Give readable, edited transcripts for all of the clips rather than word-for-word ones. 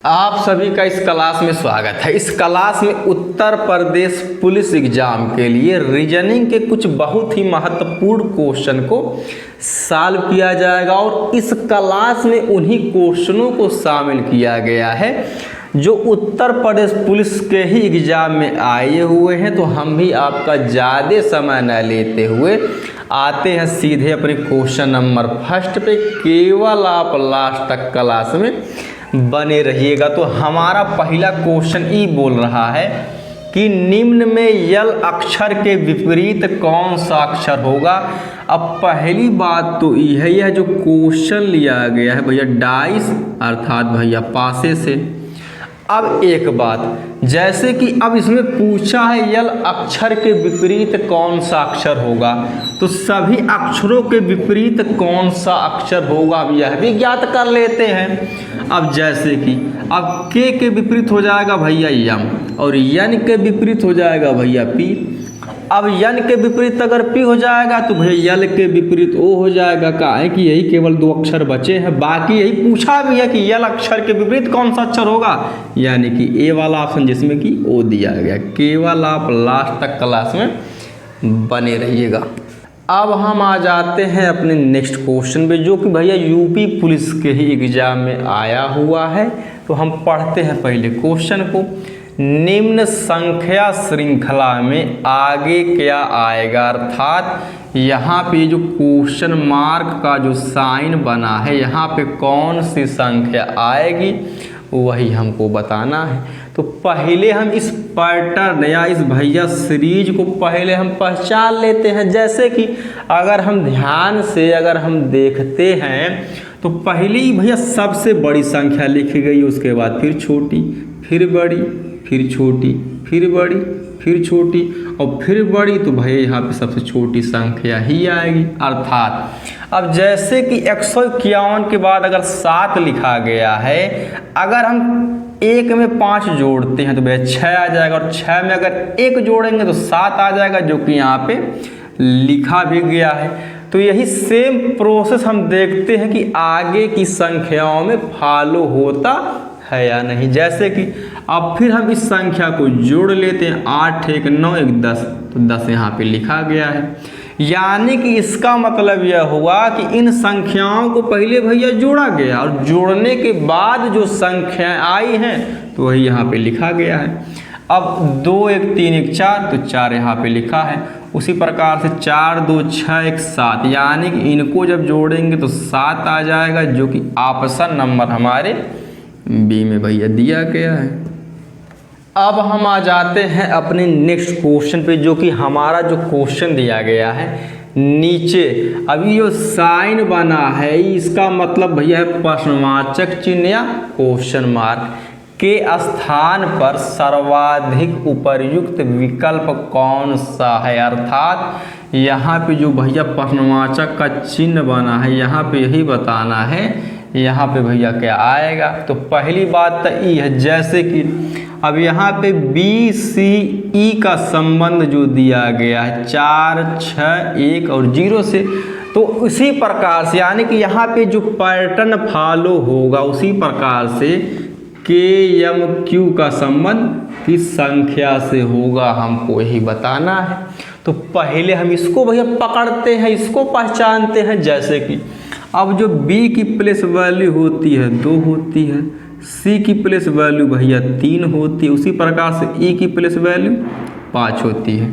आप सभी का इस क्लास में स्वागत है। इस क्लास में उत्तर प्रदेश पुलिस एग्जाम के लिए रीजनिंग के कुछ बहुत ही महत्वपूर्ण क्वेश्चन को सॉल्व किया जाएगा और इस क्लास में उन्हीं क्वेश्चनों को शामिल किया गया है जो उत्तर प्रदेश पुलिस के ही एग्जाम में आए हुए हैं। तो हम भी आपका ज़्यादा समय न लेते हुए आते हैं सीधे अपने क्वेश्चन नंबर फर्स्ट पे। केवल आप लास्ट तक क्लास में बने रहिएगा। तो हमारा पहला क्वेश्चन ई बोल रहा है कि निम्न में यल अक्षर के विपरीत कौन सा अक्षर होगा। अब पहली बात तो यह जो क्वेश्चन लिया गया है भैया डाइस अर्थात भैया पासे से। अब एक बात, जैसे कि अब इसमें पूछा है यल अक्षर के विपरीत कौन सा अक्षर होगा, तो सभी अक्षरों के विपरीत कौन सा अक्षर होगा अब यह भी ज्ञात कर लेते हैं। अब जैसे कि अब के विपरीत हो जाएगा भैया यम और यन के विपरीत हो जाएगा भैया पी। अब यन के विपरीत अगर पी हो जाएगा तो भैया यल के विपरीत ओ हो जाएगा। का है कि यही केवल दो अक्षर बचे हैं, बाकी यही पूछा भी है कि यल अक्षर के विपरीत कौन सा अक्षर होगा, यानी कि ए वाला ऑप्शन जिसमें कि ओ दिया गया। केवल आप लास्ट तक क्लास में बने रहिएगा। अब हम आ जाते हैं अपने नेक्स्ट क्वेश्चन पे जो कि भैया यूपी पुलिस के ही एग्जाम में आया हुआ है। तो हम पढ़ते हैं पहले क्वेश्चन को। निम्न संख्या श्रृंखला में आगे क्या आएगा, अर्थात यहाँ पे जो क्वेश्चन मार्क का जो साइन बना है यहाँ पे कौन सी संख्या आएगी वही हमको बताना है। तो पहले हम इस पैटर्न या इस भैया सीरीज को पहले हम पहचान लेते हैं। जैसे कि अगर हम ध्यान से अगर हम देखते हैं तो पहले ही भैया सबसे बड़ी संख्या लिखी गई, उसके बाद फिर छोटी, फिर बड़ी, फिर छोटी, फिर बड़ी, फिर छोटी और फिर बड़ी। तो भैया यहाँ पे सबसे छोटी संख्या ही आएगी। अर्थात अब जैसे कि 151 के बाद अगर 7 लिखा गया है, अगर हम एक में 5 जोड़ते हैं तो भैया 6 आ जाएगा और 6 में अगर 1 जोड़ेंगे तो 7 आ जाएगा, जो कि यहाँ पे लिखा भी गया है। तो यही सेम प्रोसेस हम देखते हैं कि आगे की संख्याओं में फॉलो होता है या नहीं। जैसे कि अब फिर हम इस संख्या को जोड़ लेते हैं, 8 1 9 1 10, तो 10 यहाँ पे लिखा गया है। यानी कि इसका मतलब यह हुआ कि इन संख्याओं को पहले भैया जोड़ा गया और जोड़ने के बाद जो संख्याएं आई हैं तो वही यहाँ पे लिखा गया है। अब 2 1 3 1 4, तो 4 यहाँ पे लिखा है। उसी प्रकार से 4 2 6 1 7, यानी कि इनको जब जोड़ेंगे तो 7 आ जाएगा, जो कि ऑप्शन नंबर हमारे बी में भैया दिया गया है। अब हम आ जाते हैं अपने नेक्स्ट क्वेश्चन पे जो कि हमारा जो क्वेश्चन दिया गया है नीचे अभी जो साइन बना है इसका मतलब भैया है प्रश्नवाचक चिन्ह या क्वेश्चन मार्क के स्थान पर सर्वाधिक उपर्युक्त विकल्प कौन सा है। अर्थात यहाँ पे जो भैया प्रश्नवाचक का चिन्ह बना है यहाँ पे यही बताना है यहाँ पे भैया क्या आएगा। तो पहली बात तो ई है, जैसे कि अब यहाँ पे बी सी ई का संबंध जो दिया गया है 4 6 1 और 0 से, तो उसी प्रकार से यानी कि यहाँ पे जो पैटर्न फॉलो होगा उसी प्रकार से के एम क्यू का संबंध किस संख्या से होगा हमको यही बताना है। तो पहले हम इसको भैया पकड़ते हैं, इसको पहचानते हैं। जैसे कि अब जो b की प्लेस वैल्यू होती है 2 होती है, c की प्लेस वैल्यू भैया 3 होती है, उसी प्रकार से e की प्लेस वैल्यू 5 होती है।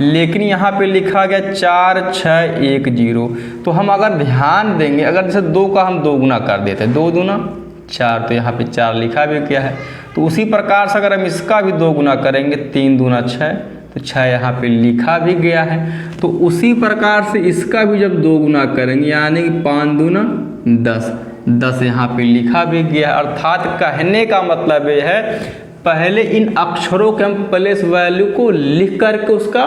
लेकिन यहाँ पे लिखा गया 4 6 1 0, तो हम अगर ध्यान देंगे अगर जैसे 2 का हम 2 गुना कर देते हैं, 2 दूना 4, तो यहाँ पे 4 लिखा भी क्या है। तो उसी प्रकार से अगर हम इसका भी 2 गुना करेंगे 3 दूना 6, तो 6 यहाँ पे लिखा भी गया है। तो उसी प्रकार से इसका भी जब 2 गुना करेंगे यानी कि 5 दूना 10, 10 यहाँ पे लिखा भी गया। अर्थात कहने का मतलब ये है पहले इन अक्षरों के हम प्लेस वैल्यू को लिख करके उसका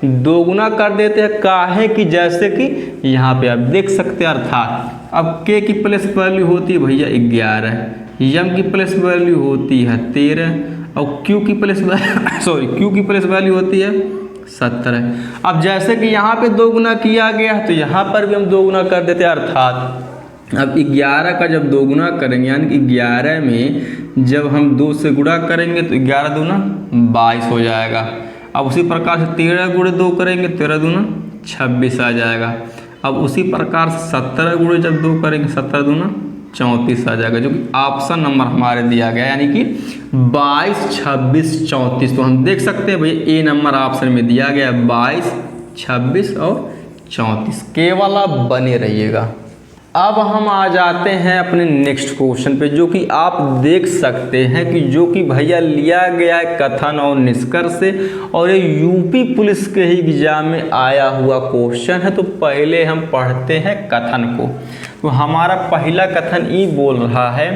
2 गुना कर देते हैं। काहे कि जैसे कि यहाँ पे आप देख सकते हैं, अर्थात अब के की प्लेस वैल्यू होती है भैया 11, यम की प्लेस वैल्यू होती है 13 और क्यू की प्लेस क्यू की प्लेस वैल्यू होती है 17। अब जैसे कि यहाँ पे 2 गुना किया गया है तो यहाँ पर भी हम 2 गुना कर देते हैं। अर्थात अब 11 का जब 2 गुना करेंगे यानी कि 11 में जब हम 2 से गुणा करेंगे तो 11 दूना 22 हो जाएगा। अब उसी प्रकार से 13 गुणे 2 करेंगे, 13 दूना 26 आ जाएगा। अब उसी प्रकार से 17 गुणे जब 2 करेंगे, 17 दूना 34 आ जाएगा, जो कि ऑप्शन नंबर हमारे दिया गया, यानी कि 22, 26, 34। तो हम देख सकते हैं भैया ए नंबर ऑप्शन में दिया गया 22, 26 और 34। केवल आप बने रहिएगा। अब हम आ जाते हैं अपने नेक्स्ट क्वेश्चन पे, जो कि आप देख सकते हैं कि जो कि भैया लिया गया है कथन और निष्कर्ष से, और ये यूपी पुलिस के ही एग्जाम में आया हुआ क्वेश्चन है। तो पहले हम पढ़ते हैं कथन को। तो हमारा पहला कथन ये बोल रहा है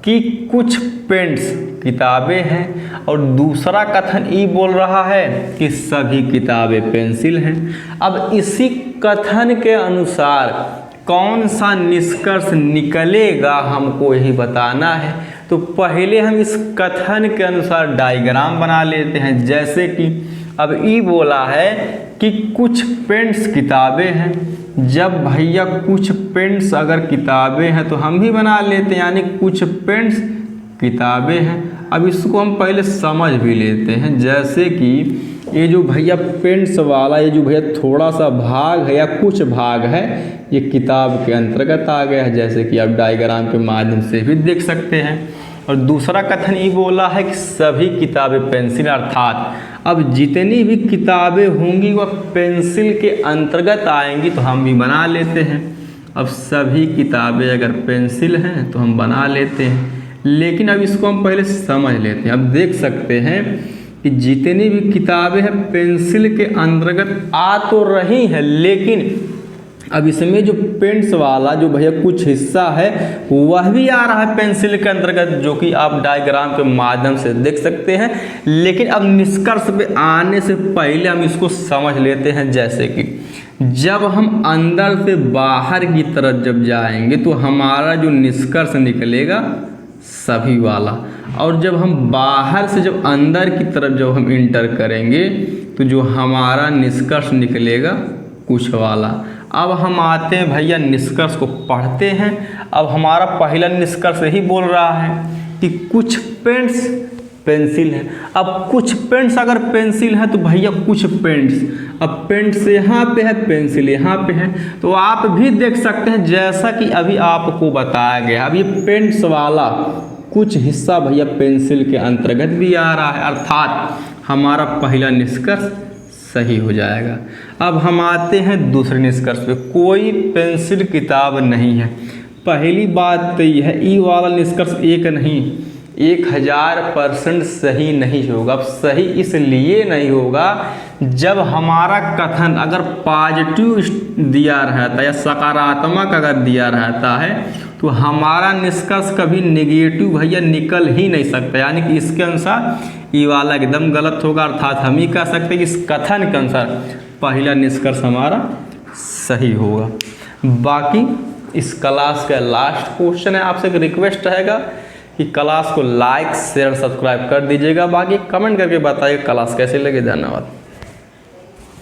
कि कुछ पेंट्स किताबें हैं, और दूसरा कथन ये बोल रहा है कि सभी किताबें पेंसिल हैं। अब इसी कथन के अनुसार कौन सा निष्कर्ष निकलेगा हमको यही बताना है। तो पहले हम इस कथन के अनुसार डायग्राम बना लेते हैं। जैसे कि अब ये बोला है कि कुछ पेंट्स किताबें हैं। जब भैया कुछ पेंट्स अगर किताबें हैं तो हम भी बना लेते हैं, यानी कुछ पेंट्स किताबें हैं। अब इसको हम पहले समझ भी लेते हैं। जैसे कि ये जो भैया पेंट्स वाला ये जो भैया थोड़ा सा भाग है या कुछ भाग है, ये किताब के अंतर्गत आ गया है, जैसे कि आप डायग्राम के माध्यम से भी देख सकते हैं। और दूसरा कथन ये बोला है कि सभी किताबें पेंसिल, अर्थात अब जितनी भी किताबें होंगी वह पेंसिल के अंतर्गत आएंगी। तो हम भी बना लेते हैं। अब सभी किताबें अगर पेंसिल हैं तो हम बना लेते हैं, लेकिन अब इसको हम पहले समझ लेते हैं। अब देख सकते हैं कि जितनी भी किताबें हैं पेंसिल के अंतर्गत आ तो रही हैं, लेकिन अब इसमें जो पेंट्स वाला जो भैया कुछ हिस्सा है वह भी आ रहा है पेंसिल के अंतर्गत, जो कि आप डायग्राम के माध्यम से देख सकते हैं। लेकिन अब निष्कर्ष पे आने से पहले हम इसको समझ लेते हैं। जैसे कि जब हम अंदर से बाहर की तरफ जब जाएंगे तो हमारा जो निष्कर्ष निकलेगा सभी वाला, और जब हम बाहर से जब अंदर की तरफ जब हम इंटर करेंगे तो जो हमारा निष्कर्ष निकलेगा कुछ वाला। अब हम आते हैं भैया निष्कर्ष को पढ़ते हैं। अब हमारा पहला निष्कर्ष यही बोल रहा है कि कुछ पेंट्स पेंसिल है। अब कुछ पेंट्स अगर पेंसिल है तो भैया कुछ पेंट्स, अब पेंट्स यहाँ पे है, पेंसिल यहाँ पे है। तो आप भी देख सकते हैं जैसा कि अभी आपको बताया गया। अब ये पेंट्स वाला कुछ हिस्सा भैया पेंसिल के अंतर्गत भी आ रहा है, अर्थात हमारा पहला निष्कर्ष सही हो जाएगा। अब हम आते हैं दूसरे निष्कर्ष पे। कोई पेंसिल किताब नहीं है। पहली बात तो यह है, ई वाला निष्कर्ष एक नहीं 1000% सही नहीं होगा। अब सही इसलिए नहीं होगा जब हमारा कथन अगर पॉजिटिव दिया रहता है या सकारात्मक अगर दिया रहता है तो हमारा निष्कर्ष कभी नेगेटिव भैया निकल ही नहीं सकता, यानी कि इसके अनुसार ये वाला एकदम गलत होगा। अर्थात हम ही कह सकते हैं कि इस कथन के अनुसार पहला निष्कर्ष हमारा सही होगा। बाकी इस क्लास का लास्ट क्वेश्चन है, आपसे एक रिक्वेस्ट रहेगा कि क्लास को लाइक शेयर सब्सक्राइब कर दीजिएगा। बाकी कमेंट करके बताइए क्लास कैसे लगे। धन्यवाद।